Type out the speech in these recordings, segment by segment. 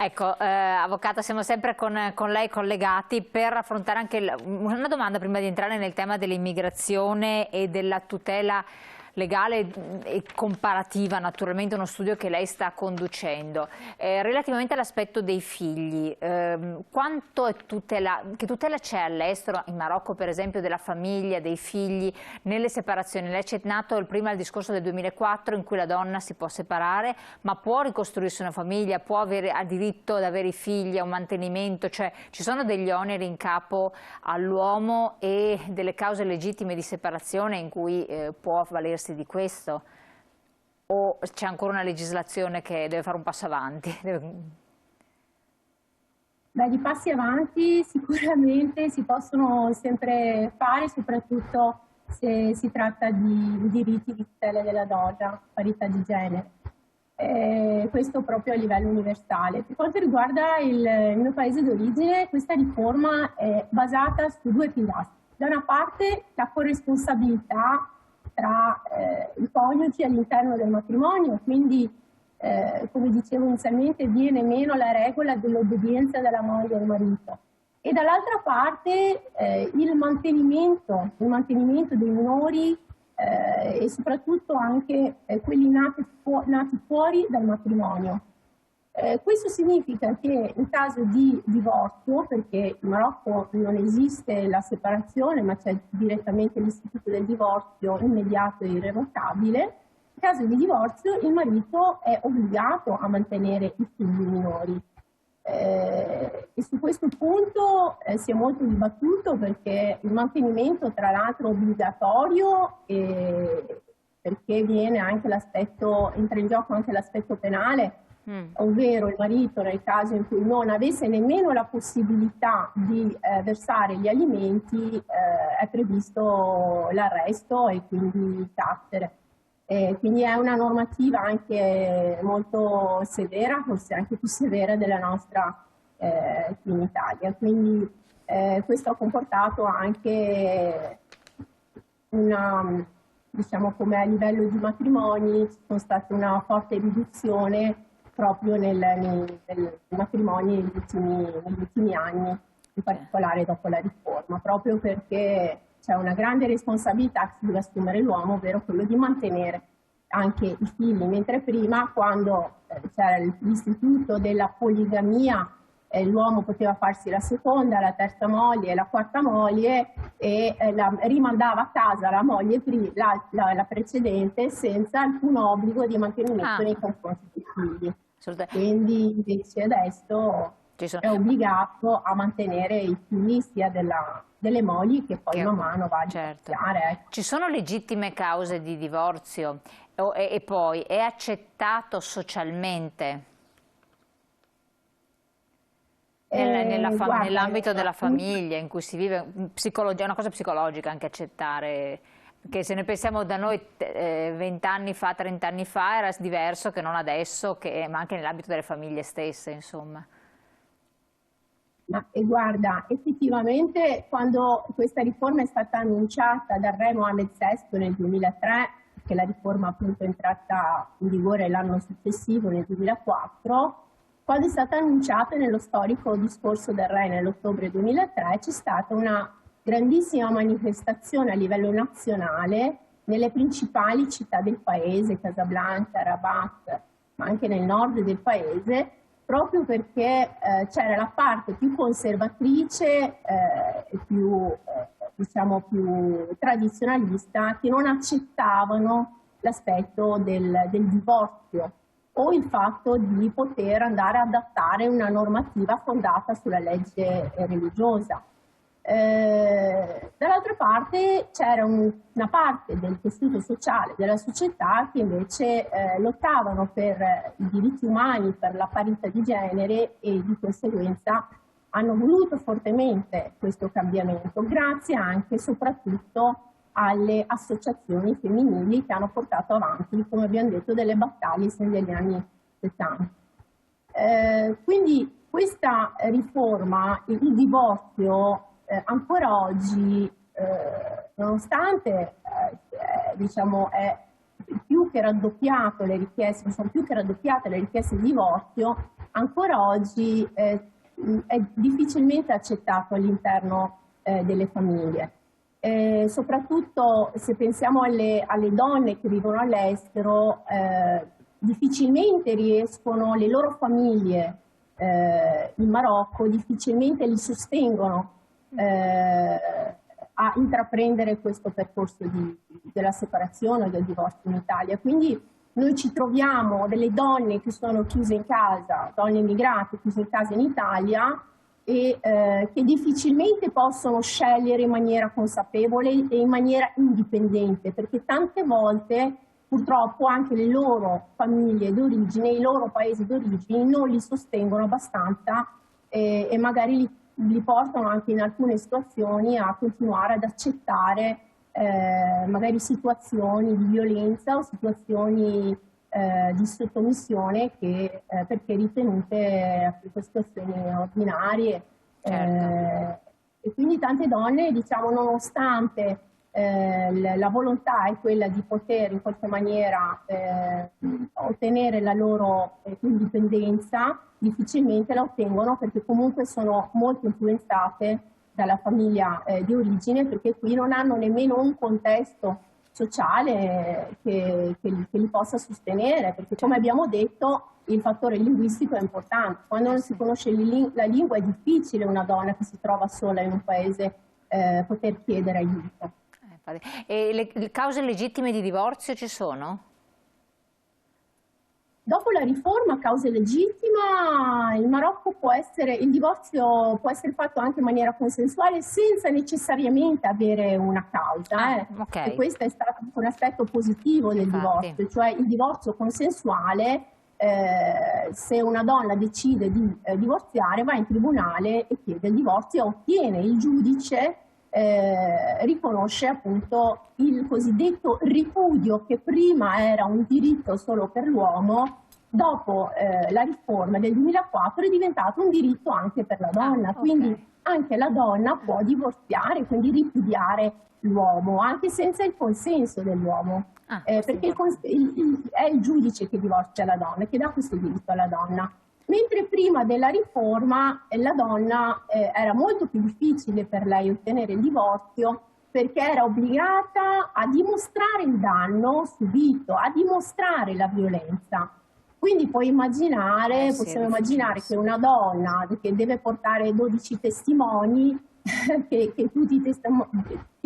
Ecco, Avvocata, siamo sempre con lei collegati per affrontare anche una domanda prima di entrare nel tema dell'immigrazione e della tutela legale e comparativa, naturalmente uno studio che lei sta conducendo. Relativamente all'aspetto dei figli, quanto è che tutela c'è all'estero, in Marocco per esempio, della famiglia, dei figli, nelle separazioni? Lei ha accennato prima il discorso del 2004 in cui la donna si può separare, ma può ricostruirsi una famiglia, ha diritto ad avere i figli, a un mantenimento, cioè ci sono degli oneri in capo all'uomo e delle cause legittime di separazione in cui può avvalersi di questo, o c'è ancora una legislazione che deve fare un passo avanti? Beh, di passi avanti sicuramente si possono sempre fare, soprattutto se si tratta di diritti di tutela della donna, parità di genere. Questo proprio a livello universale. Per quanto riguarda il mio paese d'origine, questa riforma è basata su due pilastri. Da una parte la corresponsabilità tra i coniugi all'interno del matrimonio, quindi come dicevo inizialmente viene meno la regola dell'obbedienza della moglie al marito, e dall'altra parte il mantenimento dei minori e soprattutto anche quelli nati fuori dal matrimonio. Questo significa che in caso di divorzio, perché in Marocco non esiste la separazione ma c'è direttamente l'istituto del divorzio immediato e irrevocabile, in caso di divorzio il marito è obbligato a mantenere i figli minori. E su questo punto si è molto dibattuto, perché il mantenimento tra l'altro è obbligatorio, perché viene anche entra in gioco anche l'aspetto penale, ovvero il marito nel caso in cui non avesse nemmeno la possibilità di versare gli alimenti è previsto l'arresto e quindi il carcere. Quindi è una normativa anche molto severa, forse anche più severa della nostra qui in Italia. Quindi questo ha comportato anche diciamo come a livello di matrimoni, ci sono stata una forte riduzione proprio nei matrimoni negli ultimi anni, in particolare dopo la riforma, proprio perché c'è una grande responsabilità che si deve assumere l'uomo, ovvero quello di mantenere anche i figli, mentre prima, quando c'era l'istituto della poligamia, l'uomo poteva farsi la seconda, la terza moglie, la quarta moglie e rimandava a casa la moglie la precedente senza alcun obbligo di mantenimento nei confronti dei figli. Quindi invece adesso è obbligato a mantenere i figli sia delle mogli che poi man mano va a divorziare. Ecco. Ci sono legittime cause di divorzio e poi è accettato socialmente nell'ambito della famiglia in cui si vive? È una cosa psicologica anche accettare, perché se ne pensiamo da noi 20 anni fa, 30 anni fa era diverso che non adesso, ma anche nell'ambito delle famiglie stesse, insomma. Guarda, effettivamente quando questa riforma è stata annunciata dal re Mohammed VI nel 2003, che la riforma appunto è entrata in vigore l'anno successivo, nel 2004, quando è stata annunciata nello storico discorso del re nell'ottobre 2003, c'è stata una grandissima manifestazione a livello nazionale nelle principali città del paese, Casablanca, Rabat, ma anche nel nord del paese, proprio perché c'era la parte più conservatrice e diciamo più tradizionalista che non accettavano l'aspetto del divorzio o il fatto di poter andare ad adattare una normativa fondata sulla legge religiosa. Dall'altra parte c'era una parte del tessuto sociale della società che invece lottavano per i diritti umani, per la parità di genere, e di conseguenza hanno voluto fortemente questo cambiamento, grazie anche e soprattutto alle associazioni femminili che hanno portato avanti, come abbiamo detto, delle battaglie negli anni 70. Quindi questa riforma, il divorzio, ancora oggi, nonostante diciamo è più che raddoppiato le richieste, sono più che raddoppiate le richieste di divorzio, ancora oggi è difficilmente accettato all'interno delle famiglie. Soprattutto se pensiamo alle donne che vivono all'estero, difficilmente riescono, le loro famiglie in Marocco difficilmente li sostengono a intraprendere questo percorso della separazione o del divorzio in Italia. Quindi noi ci troviamo delle donne che sono chiuse in casa, donne immigrate chiuse in casa in Italia, e che difficilmente possono scegliere in maniera consapevole e in maniera indipendente, perché tante volte purtroppo anche le loro famiglie d'origine, i loro paesi d'origine non li sostengono abbastanza e magari li portano anche in alcune situazioni a continuare ad accettare magari situazioni di violenza o situazioni di sottomissione che, perché ritenute appunto situazioni ordinarie. Certo. E quindi tante donne, diciamo, nonostante la volontà è quella di poter in qualche maniera ottenere la loro indipendenza, difficilmente la ottengono perché comunque sono molto influenzate dalla famiglia di origine, perché qui non hanno nemmeno un contesto sociale che li possa sostenere, perché come abbiamo detto il fattore linguistico è importante. Quando non si conosce la lingua è difficile una donna che si trova sola in un paese poter chiedere aiuto. E le cause legittime di divorzio ci sono? Dopo la riforma, causa legittima, il Marocco il divorzio può essere fatto anche in maniera consensuale senza necessariamente avere una causa. Okay. E questo è stato un aspetto positivo del divorzio, cioè il divorzio consensuale, se una donna decide di divorziare, va in tribunale e chiede il divorzio e ottiene, il giudice riconosce appunto il cosiddetto ripudio, che prima era un diritto solo per l'uomo, dopo la riforma del 2004 è diventato un diritto anche per la donna, quindi anche la donna può divorziare, quindi ripudiare l'uomo, anche senza il consenso dell'uomo, perché è il giudice che divorzia la donna, che dà questo diritto alla donna. Mentre prima della riforma la donna era molto più difficile per lei ottenere il divorzio, perché era obbligata a dimostrare il danno subito, a dimostrare la violenza. Quindi possiamo immaginare che una donna che deve portare 12 testimoni, che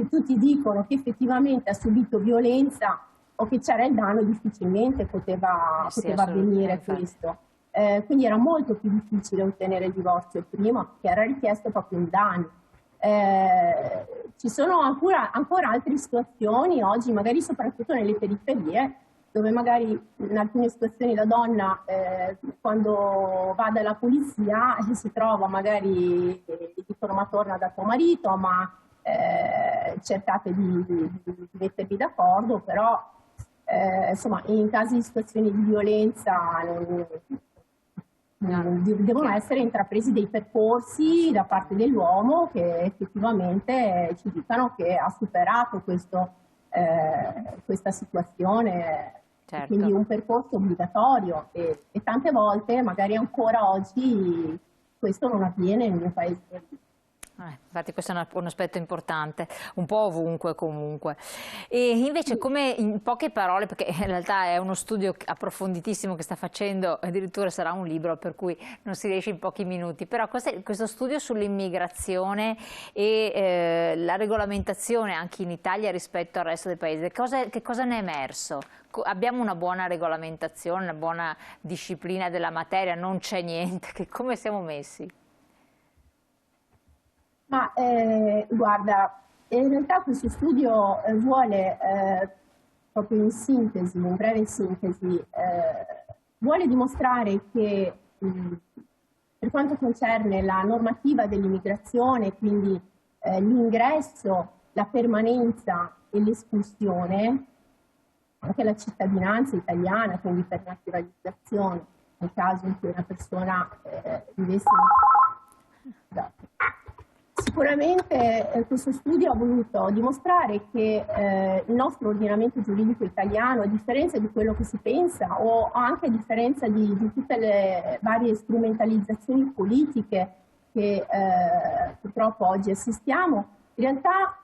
tutti dicono che effettivamente ha subito violenza o che c'era il danno, difficilmente poteva avvenire questo. Quindi era molto più difficile ottenere il divorzio prima, perché era richiesto proprio un danno. Ci sono ancora altre situazioni oggi, magari soprattutto nelle periferie, dove magari in alcune situazioni la donna quando va dalla polizia si trova, magari dicono: ma torna da tuo marito, ma cercate di mettervi d'accordo, però insomma in casi di situazioni di violenza devono essere intrapresi dei percorsi da parte dell'uomo che effettivamente ci dicano che ha superato questa situazione. Certo. Quindi un percorso obbligatorio e tante volte, magari ancora oggi, questo non avviene nel mio paese. Infatti questo è un aspetto importante, un po' ovunque comunque. E invece, come in poche parole, perché in realtà è uno studio approfonditissimo che sta facendo, addirittura sarà un libro, per cui non si riesce in pochi minuti, però questo studio sull'immigrazione e la regolamentazione anche in Italia rispetto al resto del paese, che cosa ne è emerso? Abbiamo una buona regolamentazione, una buona disciplina della materia, non c'è niente, come siamo messi? Ma guarda, in realtà questo studio vuole, proprio in sintesi, in breve sintesi, vuole dimostrare che per quanto concerne la normativa dell'immigrazione, quindi l'ingresso, la permanenza e l'espulsione, anche la cittadinanza italiana, quindi per naturalizzazione, nel caso in cui una persona vivesse Sicuramente questo studio ha voluto dimostrare che il nostro ordinamento giuridico italiano, a differenza di quello che si pensa o anche a differenza di tutte le varie strumentalizzazioni politiche che purtroppo oggi assistiamo, in realtà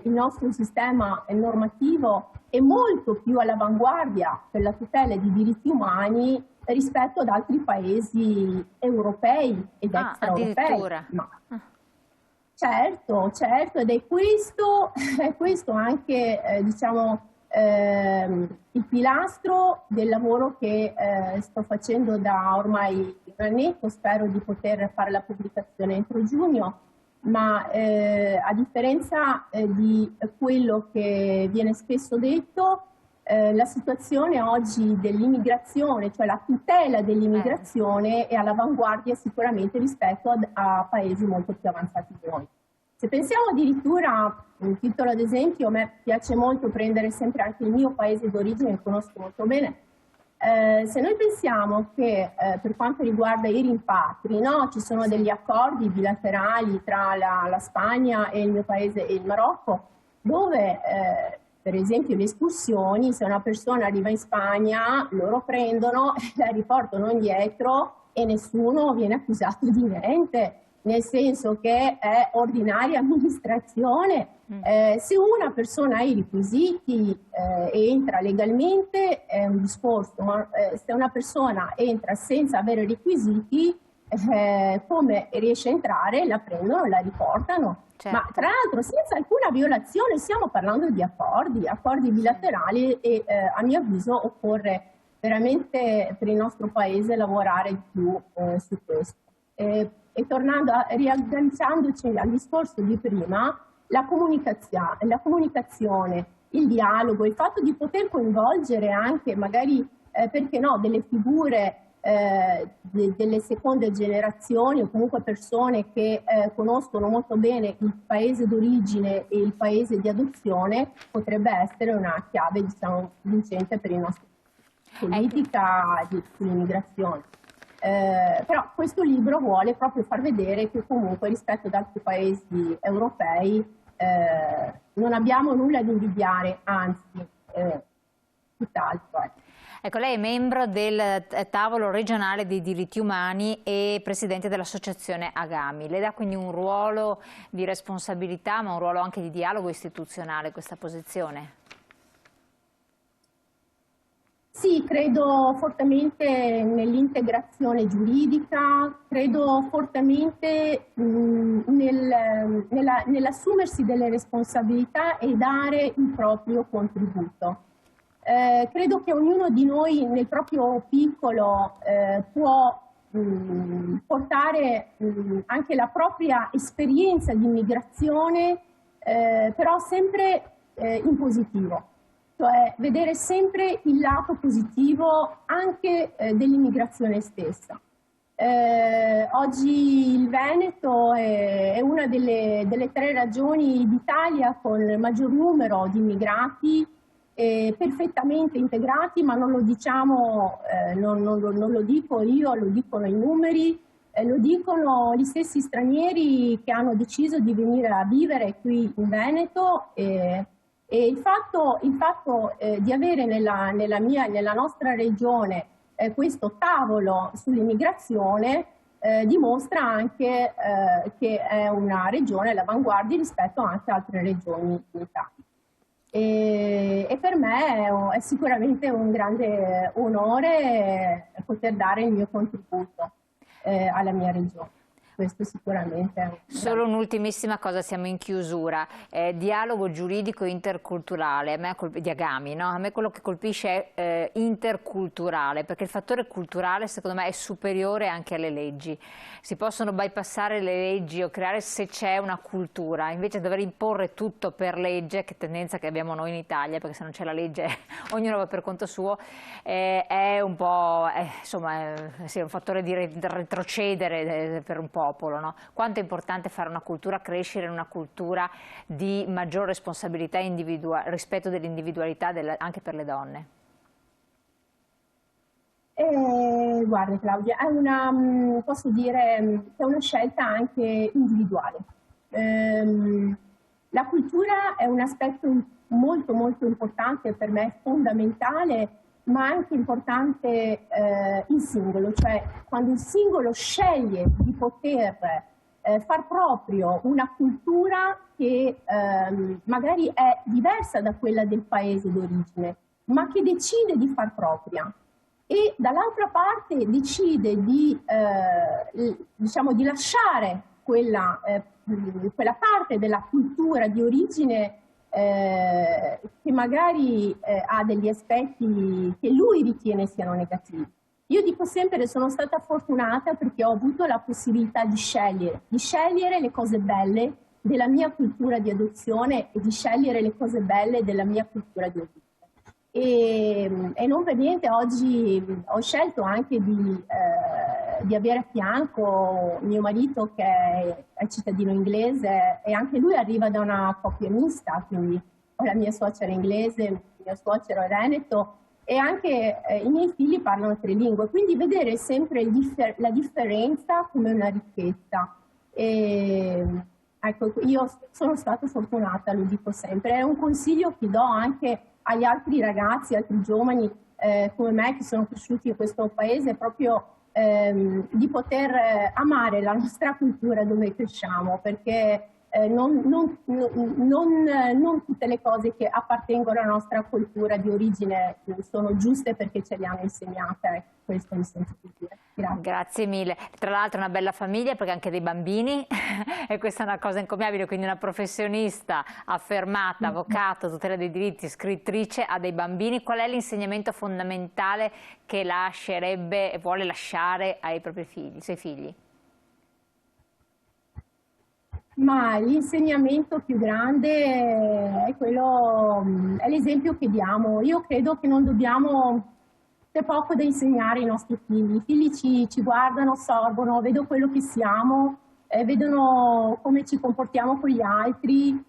il nostro sistema normativo è molto più all'avanguardia per la tutela di diritti umani rispetto ad altri paesi europei ed extraeuropei. Addirittura. Certo, certo, ed è questo anche diciamo, il pilastro del lavoro che sto facendo da ormai un annetto. Spero di poter fare la pubblicazione entro giugno, ma a differenza di quello che viene spesso detto, la situazione oggi dell'immigrazione, cioè la tutela dell'immigrazione, è all'avanguardia sicuramente rispetto a paesi molto più avanzati di noi. Se pensiamo addirittura, un titolo ad esempio, a me piace molto prendere sempre anche il mio paese d'origine, che conosco molto bene. Se noi pensiamo che per quanto riguarda i rimpatri, no, ci sono degli accordi bilaterali tra la Spagna e il mio paese e il Marocco, dove per esempio le espulsioni, se una persona arriva in Spagna, loro prendono, la riportano indietro e nessuno viene accusato di niente, nel senso che è ordinaria amministrazione. Se una persona ha i requisiti e entra legalmente è un discorso, ma se una persona entra senza avere requisiti, come riesce a entrare, la prendono, la riportano. Certo. Ma tra l'altro senza alcuna violazione, stiamo parlando di accordi bilaterali e a mio avviso occorre veramente per il nostro paese lavorare di più su questo. E tornando, riagganciandoci al discorso di prima, la comunicazione, il dialogo, il fatto di poter coinvolgere anche magari, perché no, delle figure delle seconde generazioni o comunque persone che conoscono molto bene il paese d'origine e il paese di adozione, potrebbe essere una chiave, diciamo, vincente per il nostro politica sull'immigrazione. Però questo libro vuole proprio far vedere che comunque rispetto ad altri paesi europei non abbiamo nulla da invidiare, anzi tutt'altro. Ecco, lei è membro del tavolo regionale dei diritti umani e presidente dell'associazione Agami. Le dà quindi un ruolo di responsabilità, ma un ruolo anche di dialogo istituzionale questa posizione? Sì, credo fortemente nell'integrazione giuridica, credo fortemente nell'assumersi delle responsabilità e dare il proprio contributo. Credo che ognuno di noi nel proprio piccolo può portare anche la propria esperienza di immigrazione, però sempre in positivo. Cioè vedere sempre il lato positivo anche dell'immigrazione stessa. Oggi il Veneto è una delle 3 regioni d'Italia con il maggior numero di immigrati perfettamente integrati, ma non lo diciamo, non lo dico io, lo dicono i numeri, lo dicono gli stessi stranieri che hanno deciso di venire a vivere qui in Veneto. E il fatto di avere nella nostra regione questo tavolo sull'immigrazione dimostra anche che è una regione all'avanguardia rispetto anche a altre regioni in Italia. E per me è sicuramente un grande onore poter dare il mio contributo alla mia regione. Questo sicuramente. Solo un'ultimissima cosa, siamo in chiusura. Dialogo giuridico interculturale, di Agami, no? A me quello che colpisce è interculturale, perché il fattore culturale secondo me è superiore anche alle leggi. Si possono bypassare le leggi o creare se c'è una cultura, invece dover imporre tutto per legge, che tendenza che abbiamo noi in Italia, perché se non c'è la legge ognuno va per conto suo, è un po' insomma, sì, è un fattore di retrocedere per un popolo, no? Quanto è importante fare una cultura, crescere in una cultura di maggior responsabilità rispetto dell'individualità anche per le donne. Guarda Claudia, posso dire che è una scelta anche individuale. La cultura è un aspetto molto molto importante, per me fondamentale, ma anche importante in singolo, cioè quando il singolo sceglie di poter far proprio una cultura che magari è diversa da quella del paese d'origine, ma che decide di far propria. E dall'altra parte decide diciamo, di lasciare quella parte della cultura di origine che magari ha degli aspetti che lui ritiene siano negativi. Io dico sempre che sono stata fortunata perché ho avuto la possibilità di scegliere le cose belle della mia cultura di adozione e di scegliere le cose belle della mia cultura di origine. E non per niente oggi ho scelto anche di avere a fianco mio marito che è cittadino inglese e anche lui arriva da una coppia mista, quindi ho la mia suocera inglese, il mio suocero è veneto e anche i miei figli parlano 3 lingue, quindi vedere sempre la differenza come una ricchezza. Ecco, io sono stata fortunata, lo dico sempre, è un consiglio che do anche agli altri ragazzi, altri giovani come me che sono cresciuti in questo paese, proprio di poter amare la nostra cultura dove cresciamo, perché non tutte le cose che appartengono alla nostra cultura di origine sono giuste perché ce le hanno insegnate. Questo mi sento di dire. Grazie. Grazie mille. Tra l'altro una bella famiglia perché anche dei bambini e questa è una cosa incommiabile, quindi una professionista affermata, avvocato, tutela dei diritti, scrittrice, ha dei bambini. Qual è l'insegnamento fondamentale che lascerebbe e vuole lasciare ai propri figli, ai suoi figli? Ma l'insegnamento più grande è è l'esempio che diamo. Io credo che non dobbiamo, c'è poco da insegnare ai nostri figli. I figli ci guardano, sorgono, vedono quello che siamo, vedono come ci comportiamo con gli altri.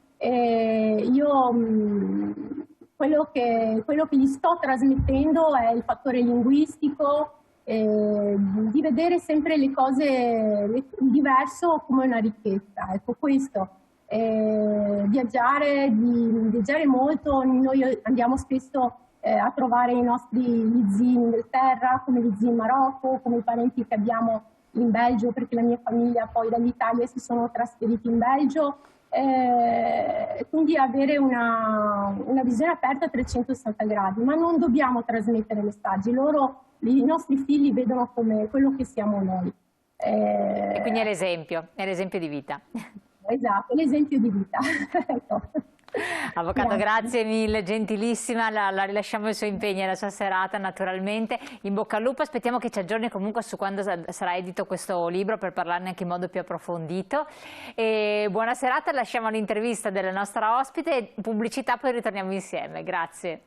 Quello che gli sto trasmettendo è il fattore linguistico, di vedere sempre le cose, il diverso come una ricchezza, ecco questo. Viaggiare molto, noi andiamo spesso a trovare i nostri zii in Inghilterra, come gli zii in Marocco, come i parenti che abbiamo in Belgio, perché la mia famiglia poi dall'Italia si sono trasferiti in Belgio, quindi avere una visione aperta a 360 gradi, ma non dobbiamo trasmettere messaggi, i nostri figli vedono come quello che siamo noi. E quindi è l'esempio di vita. Esatto, l'esempio di vita. Ecco. Avvocato, grazie mille, gentilissima, la rilasciamo i suoi impegni e la sua serata naturalmente. In bocca al lupo, aspettiamo che ci aggiorni comunque su quando sarà edito questo libro per parlarne anche in modo più approfondito. E buona serata, lasciamo l'intervista della nostra ospite, pubblicità, poi ritorniamo insieme. Grazie.